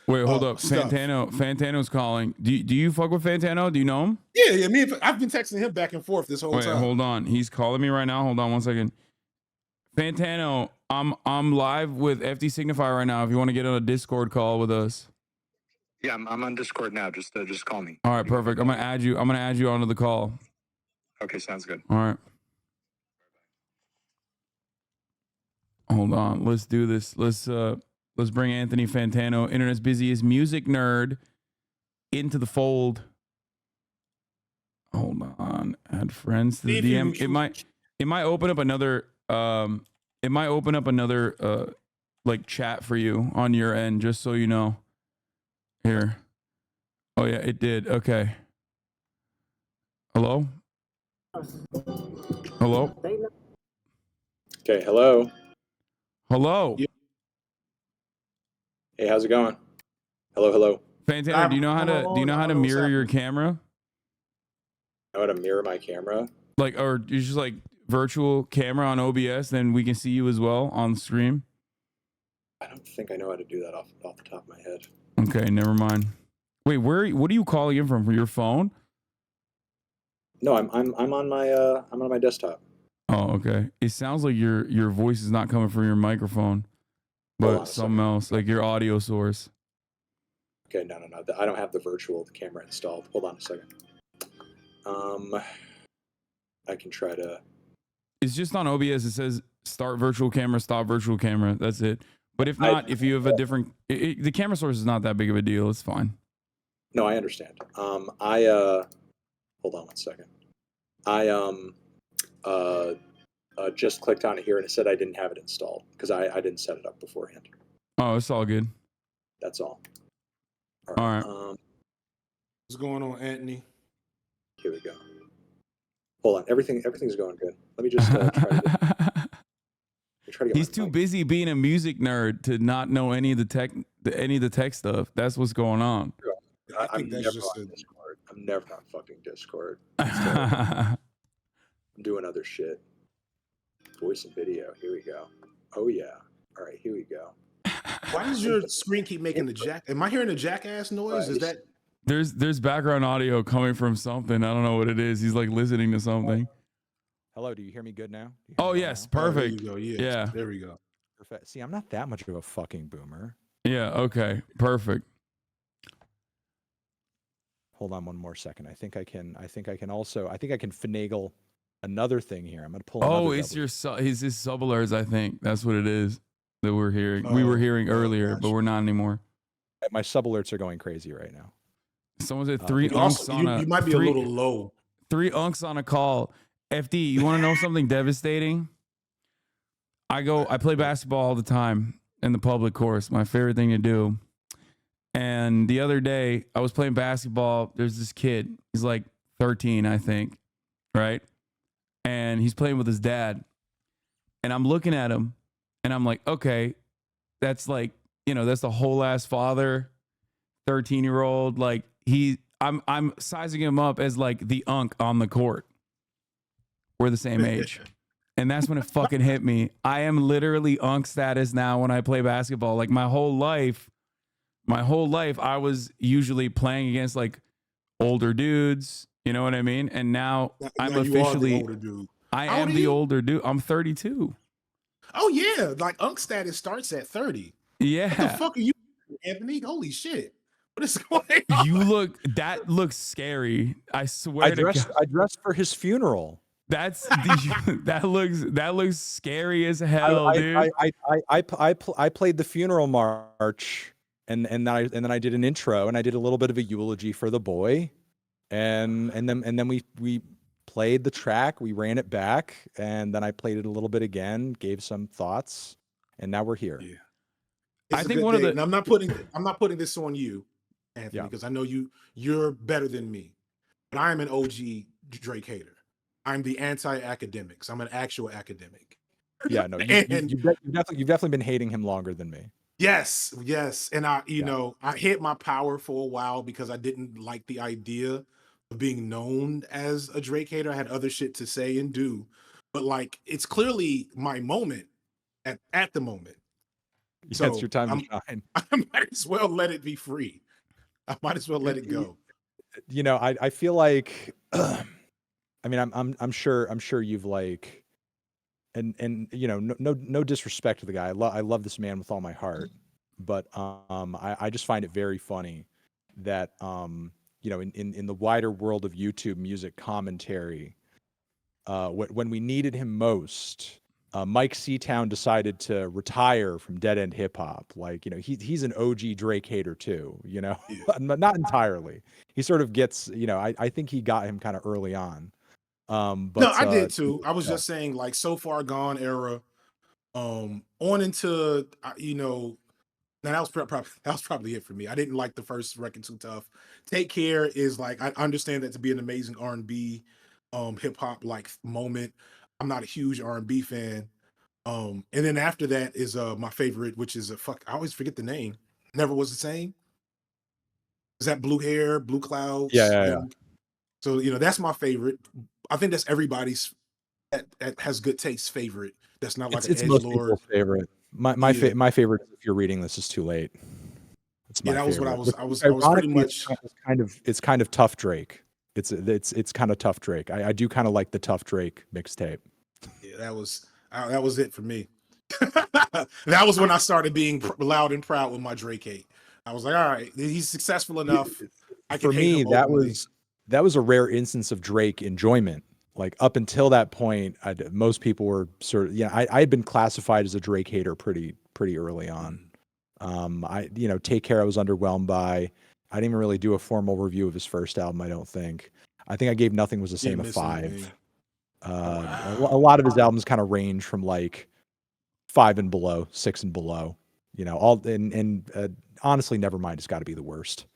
Wait, hold up. stuff. Fantano's calling. Do you fuck with Fantano? Do you know him? Yeah. I've been texting him back and forth this whole time. Hold on. He's calling me right now. Hold on 1 second. Fantano, I'm live with FD Signifier right now. If you want to get on a Discord call with us. Yeah, I'm on Discord now. Just call me. All right, perfect. I'm gonna add you onto the call. Okay, sounds good. All right. Hold on. Let's do this. Let's bring Anthony Fantano, internet's busiest music nerd, into the fold. Hold on. Add friends to the DM. It might open up another like chat for you on your end, just so you know. Here. Oh yeah, it did. Okay. Hello? Hello? Okay, hello. Hello. Hey, how's it going? Hello. Fantano, do you know how to mirror your camera? Know how to mirror my camera? Like, or you just like virtual camera on OBS, then we can see you as well on stream? I don't think I know how to do that off the top of my head. Okay, never mind. Wait, what are you calling in from your phone? No, I'm on my desktop. Oh, okay. It sounds like your voice is not coming from your microphone, but something else, like your audio source. Okay, no. I don't have the virtual camera installed. Hold on a second. I can try to. It's just on OBS. It says start virtual camera, stop virtual camera. That's it. But if not, if you have a different, the camera source is not that big of a deal. It's fine. No, I understand. Hold on 1 second. I just clicked on it here and it said I didn't have it installed because I didn't set it up beforehand. Oh, it's all good. That's all. All right. What's going on, Anthony? Here we go. Hold on. Everything's going good. Let me just try to get He's too busy being a music nerd to not know any of the tech stuff. That's what's going on. I'm never on Discord. I'm never on fucking Discord. I'm doing other shit. Voice and video. Here we go. Oh yeah. All right. Here we go. Why does your screen keep making the jack? Am I hearing a jackass noise? Is that? There's background audio coming from something. I don't know what it is. He's like listening to something. Hello, do you hear me good now? Oh yes, perfect. There you go. Yeah. There we go. Perfect. See, I'm not that much of a fucking boomer. Yeah, okay. Perfect. Hold on 1 more second. I think I can finagle another thing here. I'm gonna pull. Oh, it's his sub alerts. I think that's what it is that we're hearing. We were hearing earlier, but we're not anymore. My sub alerts are going crazy right now. Someone said 3 unks on a. You might be a little low. 3 unks on a call. FD, you want to know something devastating? I play basketball all the time in the public course. My favorite thing to do. And the other day, I was playing basketball. There's this kid. He's like 13, I think, right? And he's playing with his dad. And I'm looking at him, and I'm like, okay, that's like, that's the whole ass father, 13-year-old. Like I'm sizing him up as like the unk on the court. We're the same age. And that's when it fucking hit me. I am literally unk status now when I play basketball. Like my whole life, I was usually playing against like older dudes. You know what I mean? And now I'm officially, older dude. I am the older dude. I'm 32. Oh yeah. Like unk status starts at 30. Yeah. What the fuck are you, Anthony? Holy shit. What is going on? That looks scary. I swear I dressed for his funeral. That looks scary as hell, dude. I played the funeral march and then I did an intro and I did a little bit of a eulogy for the boy, and then we played the track, we ran it back, and then I played it a little bit again, gave some thoughts, and now we're here. Yeah. I think one of the. And I'm not putting this on you, Anthony, because I know you're better than me, but I'm an OG Drake hater. I'm the anti-academics. I'm an actual academic. Yeah, no, you've definitely been hating him longer than me. Yes, and I hit my power for a while because I didn't like the idea of being known as a Drake hater. I had other shit to say and do, but like it's clearly my moment at the moment. Yeah, it's your time I'm, to shine. I might as well let it be free. I might as well let it go. You know, I feel like, I mean, I'm sure you've like, and you know, no disrespect to the guy. I love this man with all my heart, but I just find it very funny that you know, in the wider world of YouTube music commentary, when we needed him most, Mike Seatown decided to retire from Dead End Hip Hop. Like, you know, he's an OG Drake hater too, you know, not entirely. He sort of gets, you know, I think he got him kind of early on. But No, I did too. I was just saying, like, So Far Gone era, on into you know, now that was probably it for me. I didn't like the first record too tough. Take Care is like, I understand that to be an amazing R&B, hip hop like moment. I'm not a huge R&B fan. And then after that is my favorite, which is I always forget the name. Never Was the Same. Is that Blue Hair, Blue Clouds? yeah. So, you know, that's my favorite. I think that's everybody's that has good taste favorite. That's not like It's an most edgelord. people's favorite. My favorite, if you're reading this, is Too Late. It's my Yeah, that was favorite. what I was pretty much. It's kind of tough Drake. It's kind of tough Drake. I do kind of like the tough Drake mixtape. Yeah, that was it for me. That was when I started being loud and proud with my Drake hate. I was like, all right, he's successful enough. I can For hate me, him that openly. was a rare instance of Drake enjoyment. Like up until that point, most people were sort of, I had been classified as a Drake hater pretty early on. You know, Take Care I was underwhelmed by. I didn't even really do a formal review of his first album, I don't think. I think I gave Nothing Was the Same a 5. A lot of his albums kind of range from like 5 and below, 6 and below. You know, honestly, Nevermind has got to be the worst.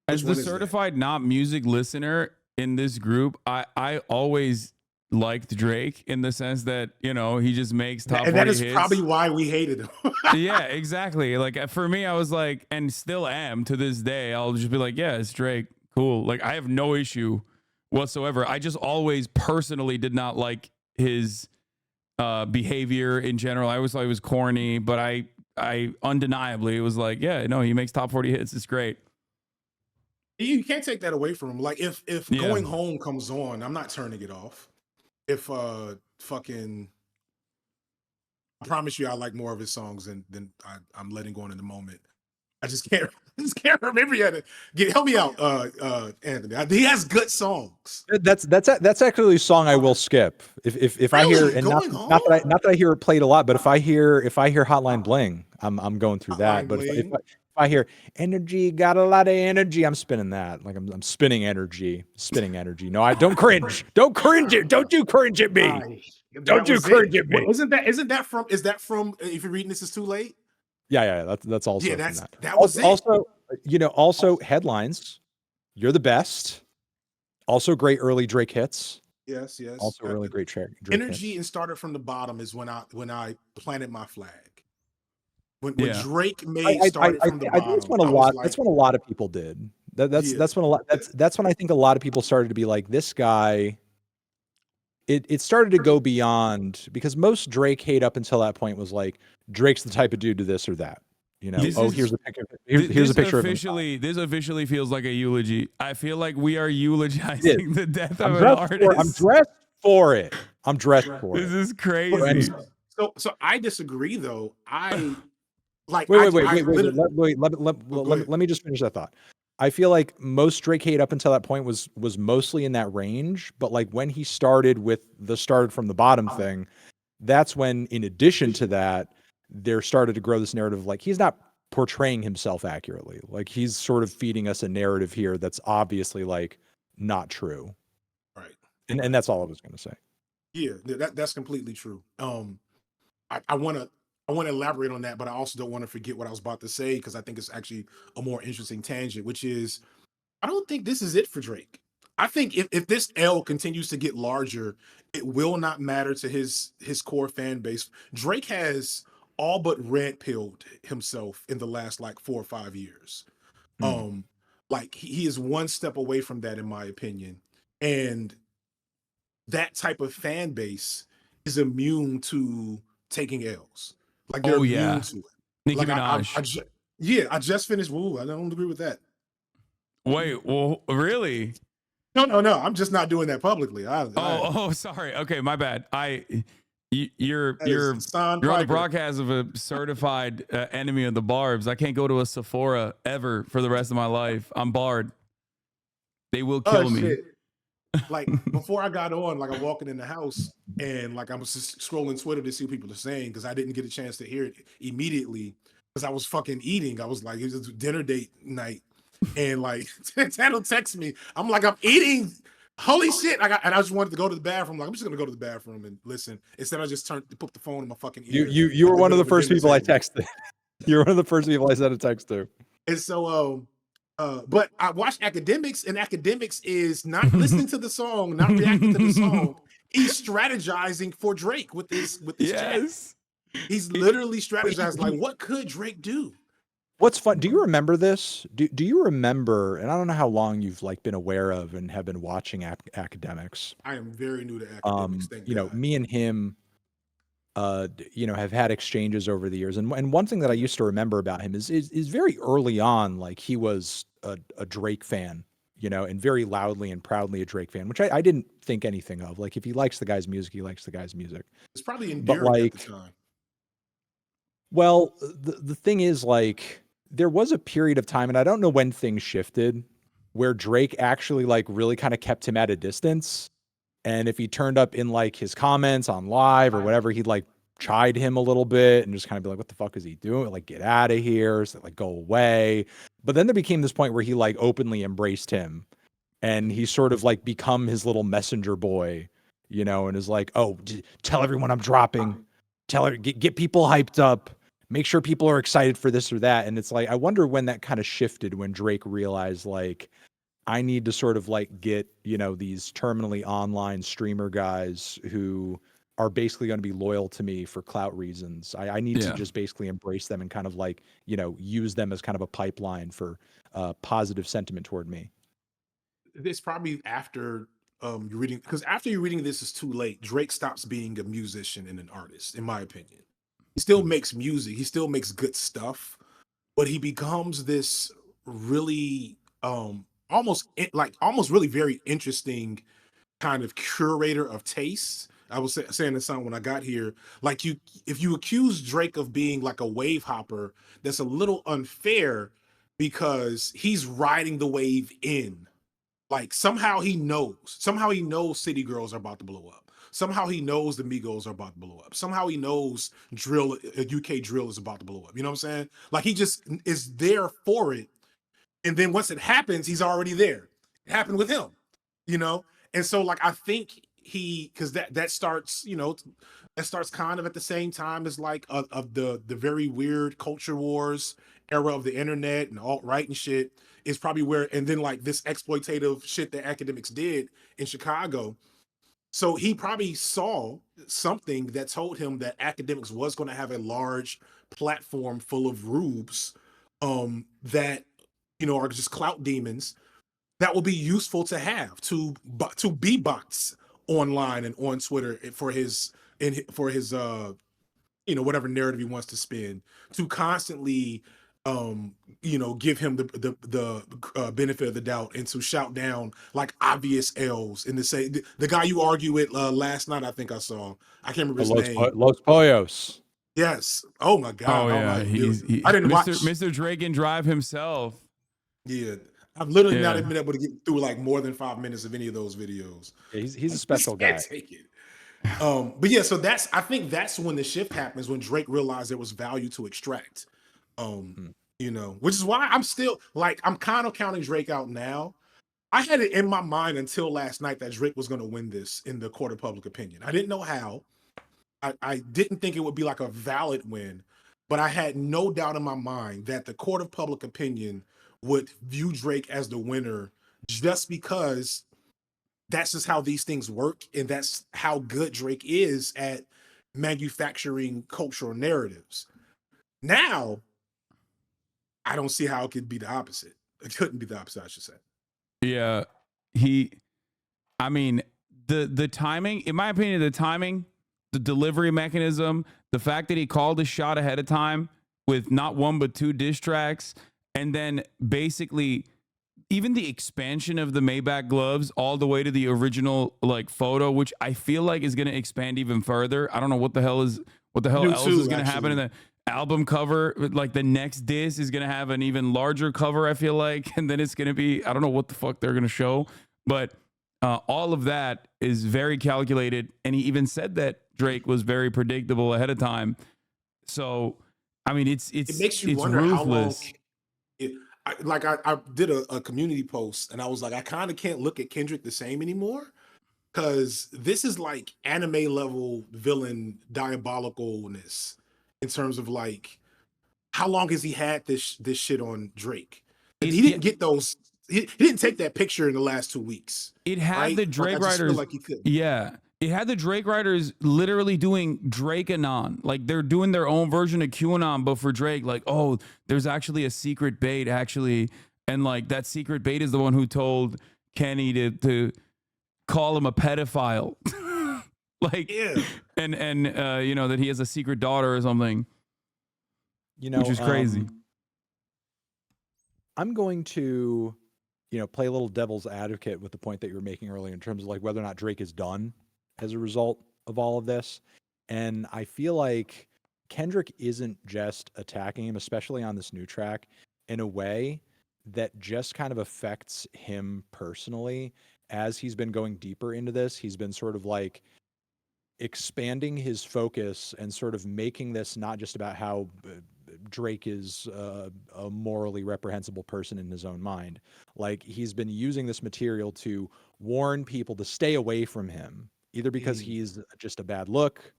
As the certified not music listener in this group, I always liked Drake in the sense that, you know, he just makes top 40 and that is hits. probably why we hated him. Yeah, exactly. Like for me, I was like, and still am to this day, I'll just be like, yeah, it's Drake. Cool. Like I have no issue whatsoever. I just always personally did not like his behavior in general. I always thought he was corny, but I undeniably was like, yeah, no, he makes top 40 hits. It's great. You can't take that away from him. Like if Going Home comes on, I'm not turning it off. If fucking, I promise you, I like more of his songs than I'm letting go on in the moment. I just can't remember yet. Help me out, Anthony. He has good songs. That's actually a song I will skip if I hear, and not that I hear it played a lot, but if I hear Hotline Bling, I'm going through that. But if I hear Energy, got a lot of energy, I'm spinning that. Like I'm spinning energy. No, I don't cringe. Don't cringe it. Don't you cringe at me. Don't you cringe at me. Isn't that from If You're Reading This Is Too Late? Yeah. That's also from that. That was also, you know, also Headlines. You're the best. Also great early Drake hits. Yes. Also really great Drake Energy hits. and Started From the Bottom is when I planted my flag. When Drake made Started From the Bottom, that's when a lot of people did. That's when I think a lot of people started to be like, this guy. It started to go beyond, because most Drake hate up until that point was like, Drake's the type of dude to this or that. You know, here's a picture. Here's a picture of him. This officially feels like a eulogy. I feel like we are eulogizing the death of an artist. I'm dressed for it. This is crazy. So I disagree though. I like. Wait. Let me just finish that thought. I feel like most Drake hate up until that point was mostly in that range, but like when he started with the Started From the Bottom thing, that's when, in addition to that, there started to grow this narrative of like, he's not portraying himself accurately. Like he's sort of feeding us a narrative here that's obviously like not true. Right. And that's all I was going to say. Yeah, that's completely true. I want to elaborate on that, but I also don't want to forget what I was about to say, because I think it's actually a more interesting tangent, which is, I don't think this is it for Drake. I think if this L continues to get larger, it will not matter to his core fan base. Drake has all but red pilled himself in the last like 4 or 5 years. Like he is one step away from that, in my opinion. And that type of fan base is immune to taking L's. Like they're immune to it. Nicki Like Minaj. I just finished. Woo, I don't agree with that. Wait, well, really? No. I'm just not doing that publicly. Sorry. Okay, my bad. You're That is Hassan on the Piker. broadcast of a certified enemy of the barbs. I can't go to a Sephora ever for the rest of my life. I'm barred. They will kill me. Shit. Like before I got on, like I'm walking in the house and like I'm just scrolling Twitter to see what people are saying because I didn't get a chance to hear it immediately because I was fucking eating. I was like, it was a dinner date night, and like Fantano texts me. I'm like, I'm eating. Holy shit! And I just wanted to go to the bathroom. Like I'm just gonna go to the bathroom and listen. Instead, I just put the phone in my fucking ear. You were one of the first people I texted. You were one of the first people I sent a text to. And so, but I watched Academics, and Academics is not listening to the song, not reacting to the song. He's strategizing for Drake with this Yes. chat. He's literally strategizing like, what could Drake do? What's fun? Do you remember this? Do you remember? And I don't know how long you've like been aware of and have been watching Academics. I am very new to Academics. Thank God. Me and him, have had exchanges over the years, and one thing that I used to remember about him is very early on, like he was a Drake fan, and very loudly and proudly a Drake fan, which I didn't think anything of. Like if he likes the guy's music, he likes the guy's music. It's probably endearing at the time. Well, the thing is, like, there was a period of time, and I don't know when things shifted, where Drake actually like really kind of kept him at a distance. And if he turned up in like his comments on live or whatever, he'd like chide him a little bit and just kind of be like, what the fuck is he doing? Like, get out of here. So, like, go away. But then there became this point where he like openly embraced him, and he sort of like become his little messenger boy, and is like, oh, tell everyone I'm dropping. Get people hyped up. Make sure people are excited for this or that. And it's like, I wonder when that kind of shifted, when Drake realized like, I need to sort of like get, these terminally online streamer guys who are basically going to be loyal to me for clout reasons. I need to just basically embrace them and kind of like, use them as kind of a pipeline for positive sentiment toward me. It's probably after you're reading, because after you're reading this is too late. Drake stops being a musician and an artist, in my opinion. He still makes music. He still makes good stuff, but he becomes this really almost really very interesting kind of curator of tastes. I was saying this song when I got here, like if you accuse Drake of being like a wave hopper, that's a little unfair because he's riding the wave in. Like somehow he knows City Girls are about to blow up. Somehow he knows the Migos are about to blow up. Somehow he knows UK drill is about to blow up. You know what I'm saying? Like he just is there for it. And then once it happens, he's already there. It happened with him, And so like, I think because that starts, that starts kind of at the same time as like of the very weird culture wars era of the internet and alt-right and shit is probably where, and then like this exploitative shit that Academics did in Chicago. So he probably saw something that told him that Academics was going to have a large platform full of rubes that, are just clout demons that will be useful to have to be bots online and on Twitter for his whatever narrative he wants to spin, to constantly give him the benefit of the doubt and to shout down like obvious L's and to say the guy you argue with last night, I think I saw, I can't remember his name. Los Pollos. Yes. Oh my God. Oh yeah. I didn't watch Mr. Drake and Drive himself. Yeah. I've literally not been able to get through like more than 5 minutes of any of those videos. Yeah, he's a special guy. Take it. But yeah, so I think that's when the shift happens, when Drake realized there was value to extract. Which is why I'm still like, I'm kind of counting Drake out now. I had it in my mind until last night that Drake was going to win this in the court of public opinion. I didn't know how. I didn't think it would be like a valid win, but I had no doubt in my mind that the court of public opinion would view Drake as the winner just because that's just how these things work. And that's how good Drake is at manufacturing cultural narratives. Now, I don't see how it could be the opposite. It couldn't be the opposite, I should say. Yeah. The timing, in my opinion, the delivery mechanism, the fact that he called his shot ahead of time with not one but two diss tracks, and then basically even the expansion of the Maybach gloves all the way to the original like photo, which I feel like is going to expand even further. I don't know what the hell else is going to happen in the album cover. Like the next disc is going to have an even larger cover, I feel like, and then it's going to be, I don't know what the fuck they're going to show, but all of that is very calculated. And he even said that Drake was very predictable ahead of time. So, I mean, it makes you wonder ruthless. How long. I did a community post and I was like, I kind of can't look at Kendrick the same anymore because this is like anime level villain diabolicalness in terms of like, how long has he had this shit on Drake? He didn't get those. He didn't take that picture in the last 2 weeks. It had the Drake writers. Like he could. Yeah. It had the Drake writers literally doing Drake-anon. Like they're doing their own version of QAnon, but for Drake, like, oh, there's actually a secret bait, actually. And like that secret bait is the one who told Kenny to call him a pedophile. Like, yeah. And you know, that he has a secret daughter or something. You know, which is crazy. I'm going to, you know, play a little devil's advocate with the point that you were making earlier in terms of like whether or not Drake is done as a result of all of this. And I feel like Kendrick isn't just attacking him, especially on this new track, in a way that just kind of affects him personally. As he's been going deeper into this, he's been sort of like expanding his focus and sort of making this not just about how Drake is a morally reprehensible person in his own mind. Like he's been using this material to warn people to stay away from him, either because he's just a bad look,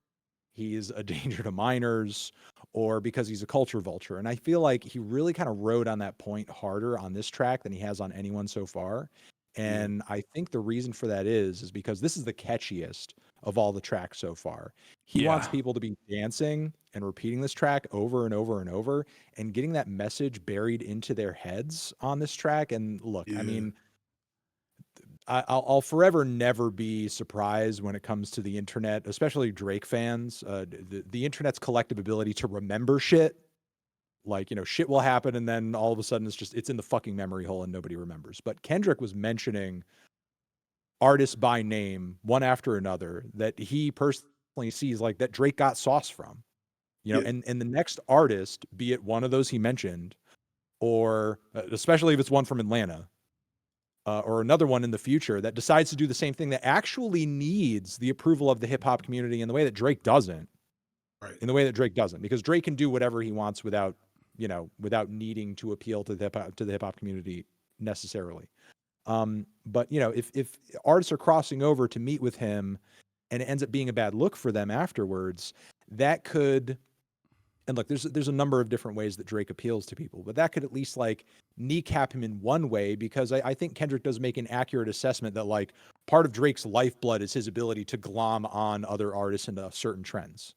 he's a danger to minors, or because he's a culture vulture. And I feel like he really kind of rode on that point harder on this track than he has on anyone so far. And I think the reason for that is because this is the catchiest of all the tracks so far. He wants people to be dancing and repeating this track over and over and over and getting that message buried into their heads on this track. And look, I mean, I'll forever never be surprised when it comes to the internet, especially Drake fans. The internet's collective ability to remember shit. Like, you know, shit will happen and then all of a sudden it's in the fucking memory hole and nobody remembers. But Kendrick was mentioning artists by name, one after another, that he personally sees like that Drake got sauce from. You know, and the next artist, be it one of those he mentioned, or especially if it's one from Atlanta, or another one in the future that decides to do the same thing that actually needs the approval of the hip hop community in the way that Drake doesn't. Right. In the way that Drake doesn't, because Drake can do whatever he wants without needing to appeal to the hip hop community necessarily. But you know, if artists are crossing over to meet with him and it ends up being a bad look for them afterwards, that could, and look, there's a number of different ways that Drake appeals to people, but that could at least like kneecap him in one way, because I think Kendrick does make an accurate assessment that like part of Drake's lifeblood is his ability to glom on other artists into certain trends.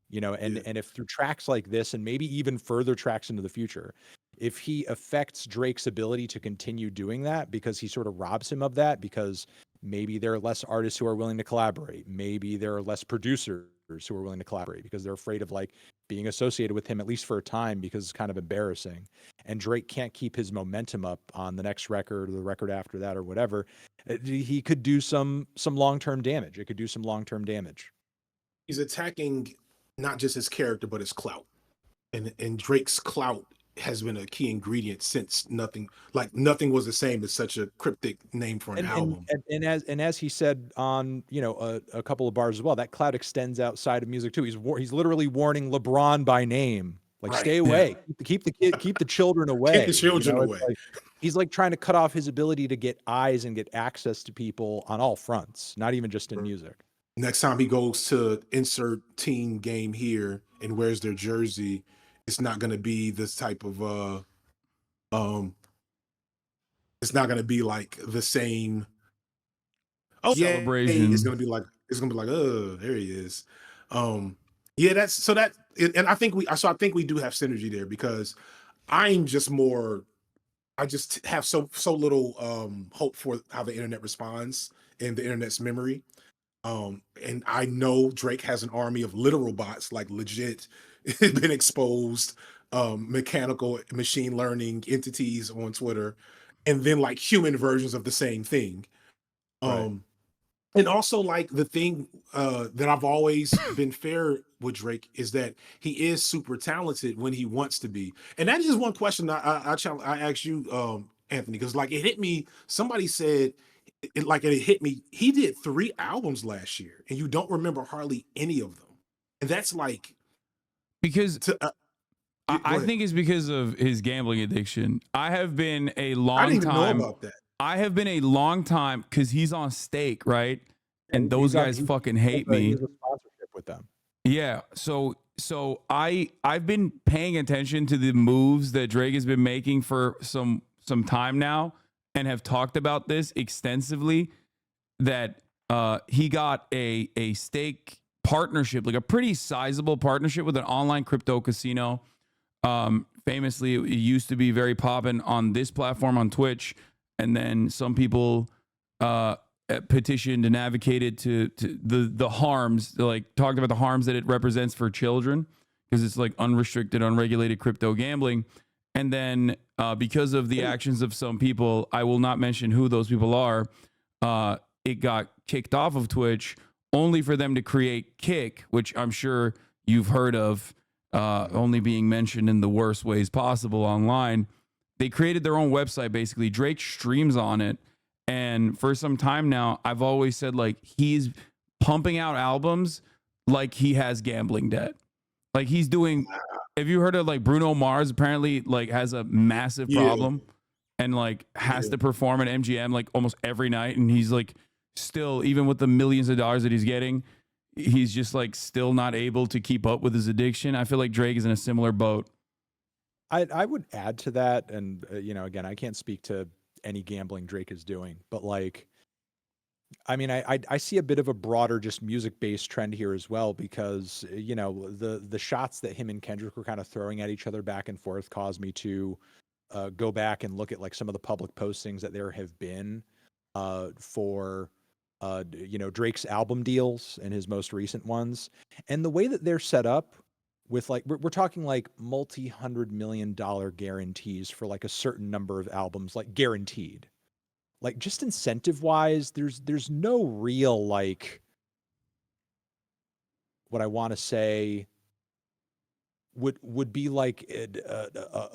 You know, and if through tracks like this and maybe even further tracks into the future, if he affects Drake's ability to continue doing that because he sort of robs him of that, because maybe there are less artists who are willing to collaborate, maybe there are less producers who are willing to collaborate because they're afraid of like being associated with him, at least for a time, because it's kind of embarrassing, and Drake can't keep his momentum up on the next record or the record after that or whatever, he could do some long-term damage. It could do some long-term damage. He's attacking not just his character, but his clout. And Drake's clout has been a key ingredient since nothing was the same as such a cryptic name for an album. And as he said on, you know, a couple of bars as well, that clout extends outside of music too. He's literally warning LeBron by name, like stay away, keep the children away. Keep the children away. Like, he's like trying to cut off his ability to get eyes and get access to people on all fronts, not even just in music. Next time he goes to insert team game here and wears their jersey, it's not going to be this type of it's not going to be like the same celebration. It's going to be like oh, there he is. And I think we do have synergy there, because I just have so little hope for how the internet responds and the internet's memory. And I know Drake has an army of literal bots, like legit been exposed. mechanical machine learning entities on Twitter, and then like human versions of the same thing. Right. And also like the thing that I've always been fair with Drake is that he is super talented when he wants to be. And that is one question I asked you, Anthony, because like it hit me. Somebody said it hit me. He did 3 albums last year, and you don't remember hardly any of them. And that's like Because to, I think it's because of his gambling addiction. I have been a I long didn't even know time. about that. I have been a long time because he's on stake, right? And He's those on- guys he's- fucking he's hate a- me. He's a sponsorship with them. Yeah. So I've been paying attention to the moves that Drake has been making for some time now, and have talked about this extensively. That he got a stake partnership, like a pretty sizable partnership with an online crypto casino. Famously, it used to be very poppin' on this platform on Twitch, and then some people petitioned and advocated to the harms, like talked about the harms that it represents for children, because it's like unrestricted, unregulated crypto gambling. And then because of the actions of some people, I will not mention who those people are, it got kicked off of Twitch, only for them to create Kick, which I'm sure you've heard of, only being mentioned in the worst ways possible online. They created their own website, basically. Drake streams on it. And for some time now, I've always said, like, he's pumping out albums like he has gambling debt. Like, he's doing, have you heard of like Bruno Mars apparently like has a massive problem and like has to perform at MGM like almost every night. And he's like still, even with the millions of dollars that he's getting, he's just like still not able to keep up with his addiction. I feel like Drake is in a similar boat. I would add to that, and again, I can't speak to any gambling Drake is doing, but like, I mean, I see a bit of a broader, just music-based trend here as well, because the shots that him and Kendrick were kind of throwing at each other back and forth caused me to go back and look at like some of the public postings that there have been for Drake's album deals and his most recent ones, and the way that they're set up with like we're talking like multi-$100 million guarantees for like a certain number of albums, like guaranteed. Like just incentive wise, there's no real like what I want to say would be like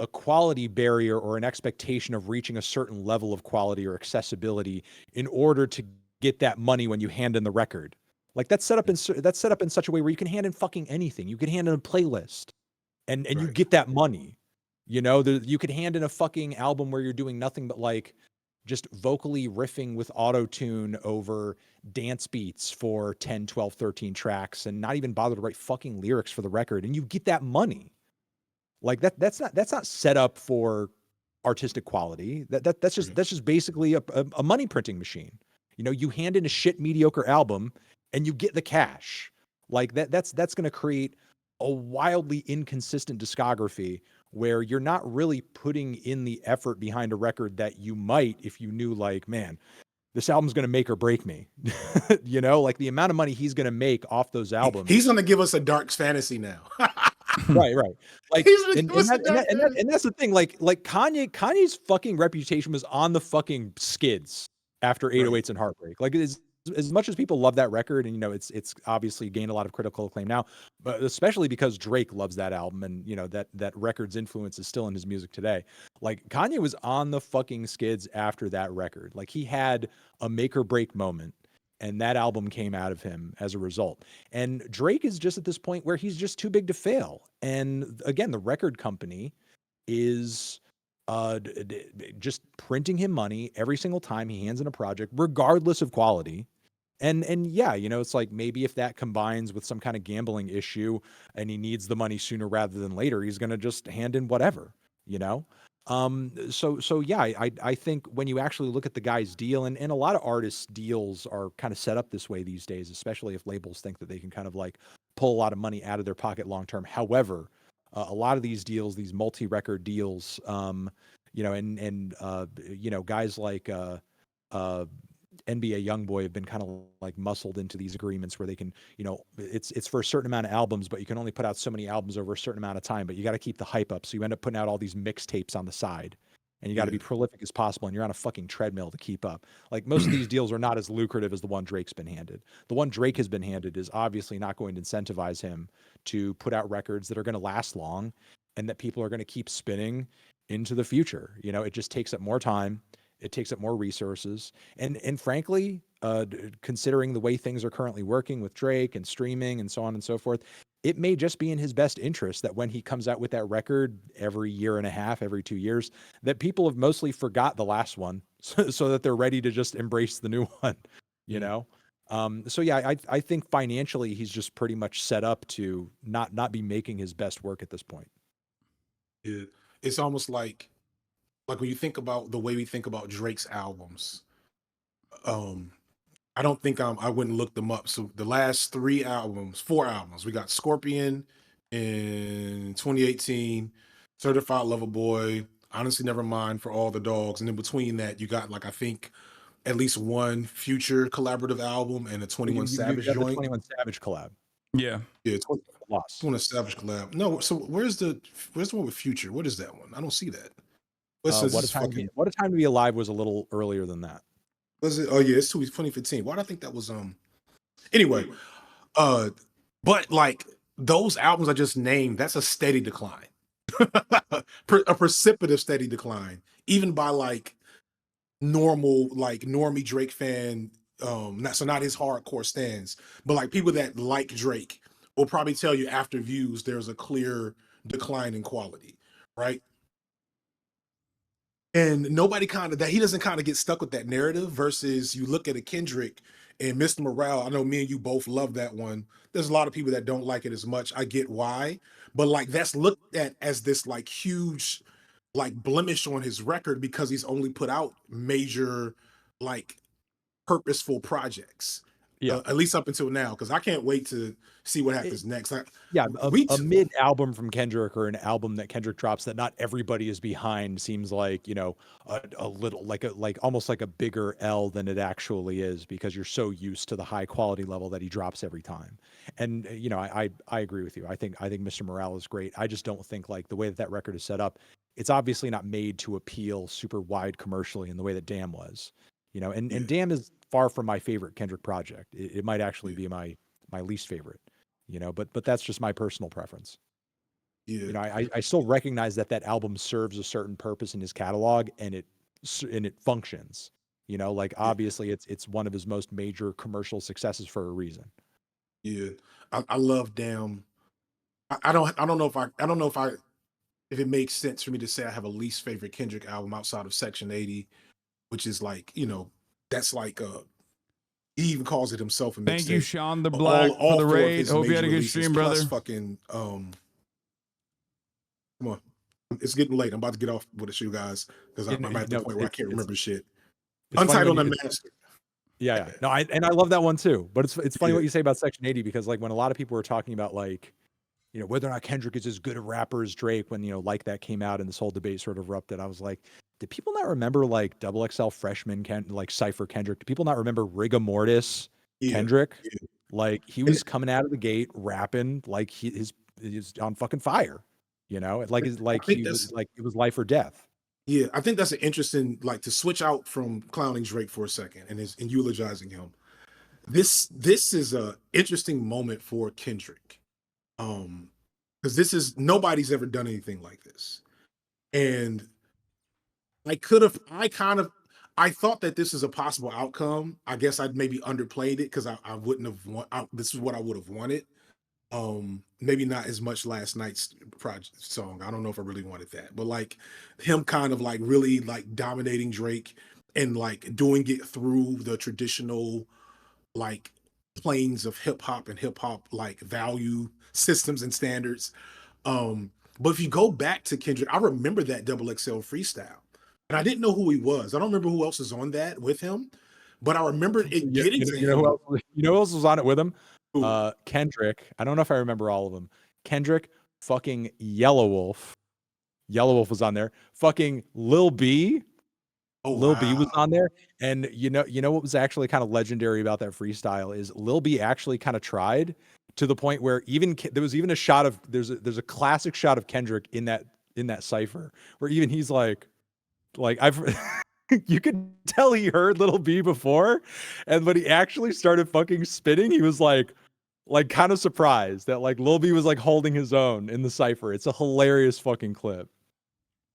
a quality barrier or an expectation of reaching a certain level of quality or accessibility in order to get that money when you hand in the record. Like that's set up in such a way where you can hand in fucking anything. You can hand in a playlist, and you Right. get that money. You could hand in a fucking album where you're doing nothing but like just vocally riffing with auto-tune over dance beats for 10, 12, 13 tracks and not even bother to write fucking lyrics for the record, and you get that money. Like that's not set up for artistic quality. That's just basically a money printing machine. You hand in a shit mediocre album and you get the cash. Like that's going to create a wildly inconsistent discography where you're not really putting in the effort behind a record that you might if you knew like, man, this album's going to make or break me. Like the amount of money he's going to make off those albums. He's going to give us a dark fantasy now. Right. Like, He's gonna and give us a dark fantasy. that's the thing. Like Kanye's fucking reputation was on the fucking skids after 808s and Heartbreak. Like as much as people love that record, and it's obviously gained a lot of critical acclaim now, but especially because Drake loves that album, and that record's influence is still in his music today. Like Kanye was on the fucking skids after that record. Like he had a make or break moment, and that album came out of him as a result. And Drake is just at this point where he's just too big to fail. And again, the record company is just printing him money every single time he hands in a project, regardless of quality. And yeah, it's like maybe if that combines with some kind of gambling issue and he needs the money sooner rather than later, he's going to just hand in whatever, So yeah, I think when you actually look at the guy's deal, and a lot of artists' deals are kind of set up this way these days, especially if labels think that they can kind of like pull a lot of money out of their pocket long term. However, a lot of these deals, these multi-record deals, guys like NBA YoungBoy have been kind of like muscled into these agreements where they can, it's for a certain amount of albums, but you can only put out so many albums over a certain amount of time, but you got to keep the hype up. So you end up putting out all these mixtapes on the side, and you got to be prolific as possible, and you're on a fucking treadmill to keep up. Like most of these deals are not as lucrative as the one Drake's been handed. The one Drake has been handed is obviously not going to incentivize him to put out records that are going to last long and that people are going to keep spinning into the future. It just takes up more time. It takes up more resources. And frankly, considering the way things are currently working with Drake and streaming and so on and so forth, it may just be in his best interest that when he comes out with that record every year and a half, every 2 years, that people have mostly forgot the last one so that they're ready to just embrace the new one, So yeah, I think financially he's just pretty much set up to not be making his best work at this point. Yeah. It's almost like when you think about the way we think about Drake's albums, I don't think I wouldn't look them up. So the last 4 albums, we got Scorpion in 2018, Certified Lover Boy, Honestly Nevermind, For All the Dogs, and in between that, you got I think at least one Future collaborative album and a 21 Savage got joint. The 21 Savage collab. Yeah. Yeah, Lost. 21 Savage collab. No, so where's the one with Future? What is that one? I don't see that. What a Time to Be Alive was a little earlier than that. Was it? Oh yeah, it's 2015. Why did I think that was anyway, but like those albums I just named, that's a steady decline. A precipitous steady decline, even by normie Drake fan, not his hardcore stans, but people that like Drake will probably tell you after Views there's a clear decline in quality, right? And nobody he doesn't get stuck with that narrative versus you look at a Kendrick and Mr. Morale. I know me and you both love that one. There's a lot of people that don't like it as much. I get why, but that's looked at as this huge blemish on his record because he's only put out major purposeful projects. Yeah, at least up until now, because I can't wait to see what happens next. A mid album from Kendrick or an album that Kendrick drops that not everybody is behind seems like a little almost like a bigger L than it actually is, because you're so used to the high quality level that he drops every time. And I agree with you. I think Mr. Morale is great. I just don't think the way that record is set up, it's obviously not made to appeal super wide commercially in the way that Damn was. And Damn is far from my favorite Kendrick project. It might actually be my least favorite, but that's just my personal preference. Yeah. I still recognize that album serves a certain purpose in his catalog, and it functions, obviously it's one of his most major commercial successes for a reason. Yeah. I love Damn. I don't know if it makes sense for me to say I have a least favorite Kendrick album outside of Section 80, which is that's he even calls it himself a mixtape. Thank you, Sean the Black, for the raid. Hope you had a good stream, brother. Fucking come on, it's getting late. I'm about to get off with it, you guys, because I'm at the point where I can't remember shit. Untitled Unmastered. Yeah. No, I love that one too. But it's funny what you say about Section 80, because when a lot of people were talking about whether or not Kendrick is as good a rapper as Drake, when that came out and this whole debate sort of erupted, I was like, did people not remember XXL Freshman Cypher Kendrick? Do people not remember Rigor Mortis Kendrick? Yeah. He was coming out of the gate rapping he's on fucking fire. It was life or death. Yeah, I think that's an interesting to switch out from clowning Drake for a second and eulogizing him. This is a interesting moment for Kendrick. Because nobody's ever done anything like this. And I thought that this is a possible outcome. I guess I'd maybe underplayed it because I wouldn't have this is what I would have wanted. Maybe not as much last night's project song. I don't know if I really wanted that, but him kind of really dominating Drake and doing it through the traditional planes of hip hop and hip hop value systems and standards. But if you go back to Kendrick, I remember that XXL freestyle. And I didn't know who he was. I don't remember who else is on that with him, but I remember it getting to him. Who else was on it with him? Kendrick. I don't know if I remember all of them. Kendrick, fucking Yellow Wolf. Yellow Wolf was on there. Fucking Lil B. Oh, Lil B was wow. on there, and you know what was actually kind of legendary about that freestyle is Lil B actually kind of tried to the point where there was even a shot of there's a classic shot of Kendrick in that cipher where even he's like I've you could tell he heard Lil B before, and when he actually started fucking spitting, he was like kind of surprised that like Lil B was like holding his own in the cipher. It's a hilarious fucking clip.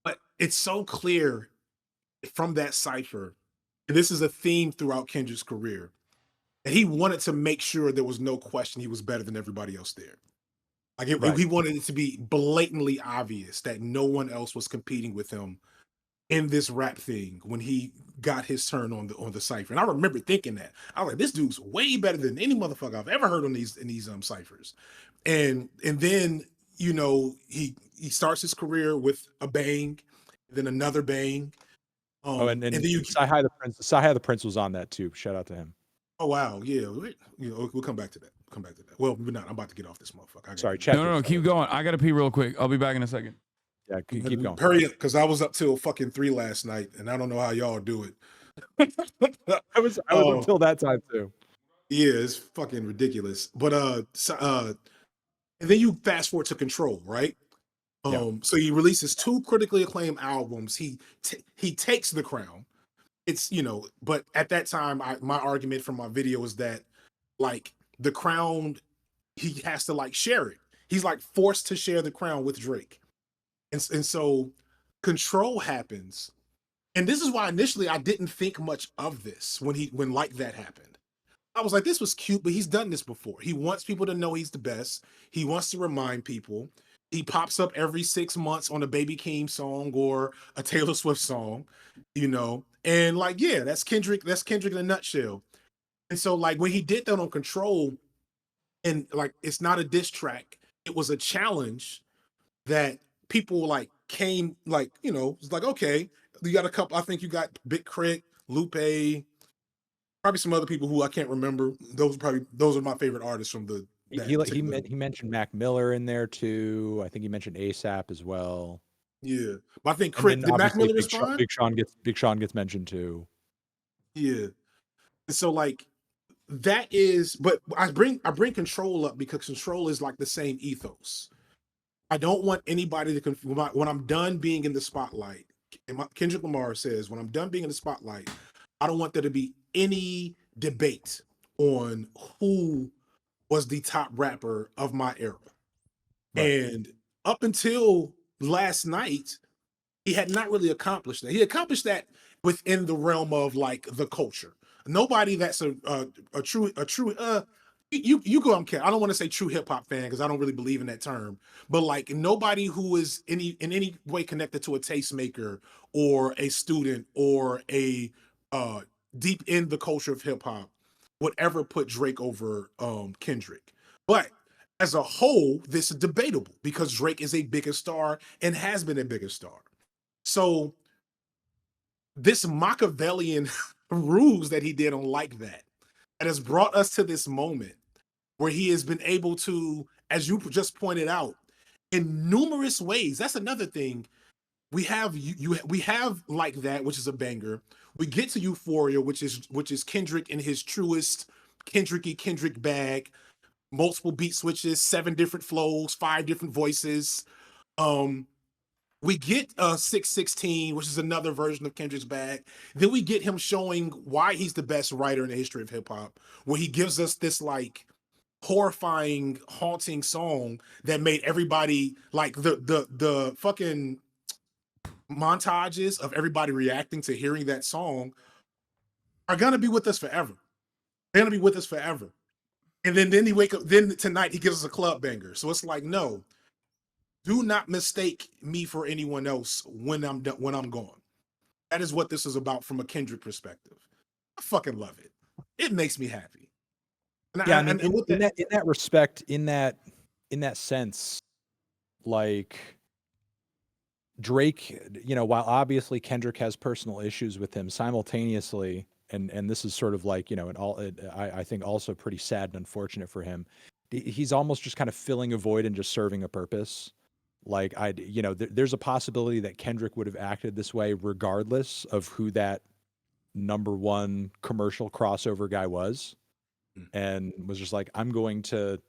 But it's so clear from that cipher, and this is a theme throughout Kendrick's career, that he wanted to make sure there was no question he was better than everybody else there. Like Right. he wanted it to be blatantly obvious that no one else was competing with him in this rap thing when he got his turn on the cipher. And I remember thinking that. I was like, this dude's way better than any motherfucker I've ever heard on these ciphers. And then, you know, he starts his career with a bang, then another bang. And then you Sci-Hi the Prince was on that too. Shout out to him. Oh wow, yeah. We'll come back to that. Well, we're not. I'm about to get off this motherfucker. Sorry, chat. No, keep going. I gotta pee real quick. I'll be back in a second. Yeah, keep going. Hurry up, because I was up till fucking 3 last night, and I don't know how y'all do it. I was until that time too. Yeah, it's fucking ridiculous. But and then you fast forward to Control, right? So he releases 2 critically acclaimed albums. He takes the crown. It's, you know, but at that time, my argument from my video was that like the crown, he has to like share it. He's like forced to share the crown with Drake. And so Control happens. And this is why initially I didn't think much of this when like that happened. I was like, this was cute, but he's done this before. He wants people to know he's the best. He wants to remind people. He pops up every 6 months on a Baby Keem song or a Taylor Swift song, you know. And like, yeah, that's Kendrick in a nutshell. And so like when he did that on Control, and like it's not a diss track, it was a challenge that people like came like, you know, it's like, okay, you got a couple, I think you got Big Crit, Lupe, probably some other people who I can't remember. Those are my favorite artists from the He mentioned Mac Miller in there too. I think he mentioned ASAP as well. Yeah, but I think Crit, did Mac Miller respond? Big Sean gets mentioned too. Yeah, and so like that is, but I bring Control up because Control is like the same ethos. I don't want anybody to when I'm done being in the spotlight. Kendrick Lamar says, when I'm done being in the spotlight, I don't want there to be any debate on who was the top rapper of my era. Right. And up until last night, he had not really accomplished that. He accomplished that within the realm of like the culture. Nobody that's a true you go on care. I don't want to say true hip hop fan because I don't really believe in that term, but like nobody who is in any way connected to a tastemaker or a student or a deep in the culture of hip hop would ever put Drake over Kendrick. But as a whole, this is debatable because Drake is a bigger star and has been a bigger star. So this Machiavellian ruse that he did on Like That has brought us to this moment where he has been able to, as you just pointed out, in numerous ways. That's another thing. We have we have Like That, which is a banger. We get to Euphoria, which is Kendrick in his truest Kendrick bag. Multiple beat switches, 7 different flows, 5 different voices. We get 616, which is another version of Kendrick's bag. Then we get him showing why he's the best writer in the history of hip hop, where he gives us this like horrifying, haunting song that made everybody like the fucking montages of everybody reacting to hearing that song are gonna be with us forever. They're gonna be with us forever. And then he wake up. Then tonight he gives us a club banger. So it's like, no, do not mistake me for anyone else when I'm done, when I'm gone. That is what this is about from a Kendrick perspective. I fucking love it. It makes me happy. And yeah, I mean, in that respect, in that sense, like Drake, you know, while obviously Kendrick has personal issues with him, simultaneously, and this is sort of like, you know, I think also pretty sad and unfortunate for him. He's almost just kind of filling a void and just serving a purpose. Like there's a possibility that Kendrick would have acted this way regardless of who that #1 commercial crossover guy was, and was just like, I'm going to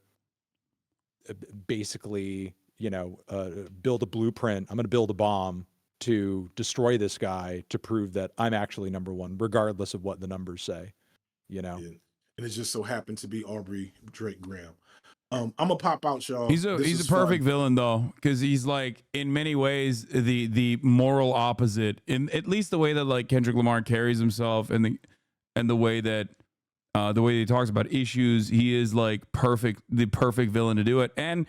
basically, build a blueprint. I'm going to build a bomb to destroy this guy to prove that I'm actually #1, regardless of what the numbers say, Yeah. And it just so happened to be Aubrey Drake Graham. I'm gonna pop out, y'all. He's a perfect villain though, because he's like in many ways the moral opposite, in at least the way that like Kendrick Lamar carries himself and the way that he talks about issues. He is like the perfect villain to do it, and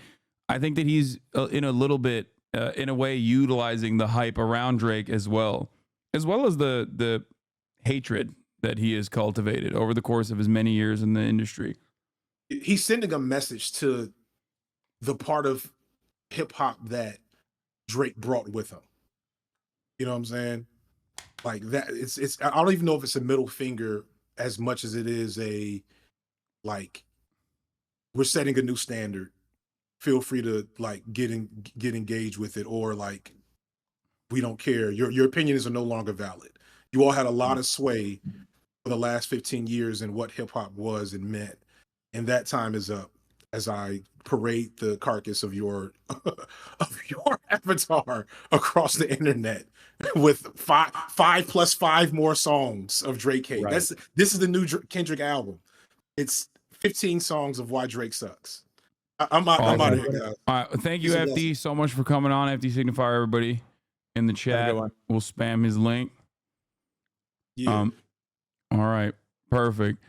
I think that he's in a little bit in a way utilizing the hype around Drake as well as the hatred that he has cultivated over the course of his many years in the industry. He's sending a message to the part of hip hop that Drake brought with him. You know what I'm saying? Like that. It's. I don't even know if it's a middle finger as much as it is a, like, we're setting a new standard. Feel free to like get engaged with it, or like, we don't care. Your opinions are no longer valid. You all had a lot of sway for the last 15 years in what hip hop was and meant. And that time is up as I parade the carcass of your avatar across the internet with five plus 5 more songs of Drake hate. Right. This is the new Kendrick album. It's 15 songs of why Drake sucks. I'm out of here, guys. All right, thank you, FD, so much for coming on. FD Signifier, everybody in the chat. We'll spam his link. Yeah. All right, perfect.